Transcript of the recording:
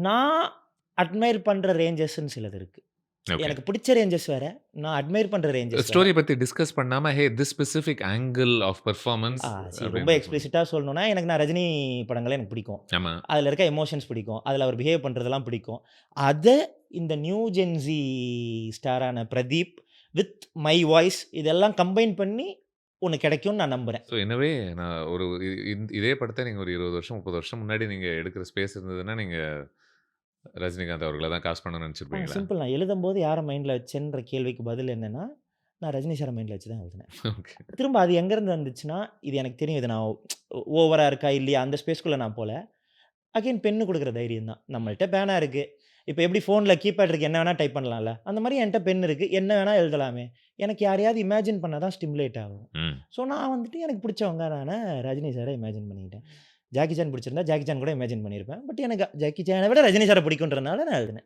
நான் அட்மையர் பண்ற ரேஞ்சஸ்ன்னு சிலது இருக்கு. ஓகே. எனக்கு பிடிச்ச ரேஞ்சஸ் வேற. நான் அட்மையர் பண்ற ரேஞ்சஸ் வேற. ஸ்டோரிய பத்தி டிஸ்கஸ் பண்ணாம, "hey this specific angle of performance" ரொம்ப அப்படின்னு சொல்லுங்க. எக்ஸ்பிளிசிட்டா சொல்லணும்னா, நான் ரஜினி படங்களே எனக்கு பிடிக்கும். ஆமா. அதுல இருக்க எமோஷன்ஸ் பிடிக்கும். அதுல அவர் பிஹேவ் பண்றதெல்லாம் பிடிக்கும். அத இந்த நியூ ஜென்ஸி ஸ்டாரான பிரதீப் வித் மை வாய்ஸ் இதெல்லாம் கம்பைன் பண்ணி ஒண்ணு கிடைக்கும்னு நான் நம்புறேன். ஸோ இன் எ வே நான் ஒரு இதே படத்த நீங்க ஒரு 20 வருஷம், 30 வருஷம் முன்னாடி நீங்க எடுக்கிற ஸ்பேஸ் இருந்ததுன்னா, நீங்க ரஜினிகாந்த் அவர்கள தான் காஸ்ட் பண்ணணும்னு நெனச்சிருப்பீங்களா? சிம்பிள் நான் எழுதும்போது யார மைண்ட்ல வச்சேன்ற கேள்விக்கு பதில் என்னன்னா, நான் ரஜினி சார மைண்ட்ல வச்சு தான் எழுதினேன். ஓகே. திரும்ப அது எங்கேருந்து வந்துச்சுன்னா, இது எனக்கு தெரியும். இது நான் ஓவரா இருக்கா இல்லையா அந்த ஸ்பேஸ்க்குள்ள நான் போல. அகைன் பென்னு குடுக்குற தைரியம் தான். நம்மள்ட்ட பேனா இருக்கு. இப்ப எப்படி ஃபோன்ல கீபேட் இருக்கு. என்ன வேணா டைப் பண்ணலாம்ல. அந்த மாரி என்ட்ட பென் இருக்கு. என்ன வேணா எழுதலாமே. எனக்கு யாரையாவது இமேஜின் பண்ணா தான் ஸ்டிமுலேட் ஆகும். ம். ஸோ நான் எனக்கு பிடிச்சவங்க ரஜினி சார இமேஜின் பண்ணிக்கிட்டேன். ஜாக்கி சான் பிடிச்சிருந்தா, ஜாக்கி சான் கூட இமேஜின் பண்ணியிருப்பேன். பட் எனக்கு ஜாக்கி சான விட ரஜினி சார பிடிக்குன்றனால நான் எழுதினேன்.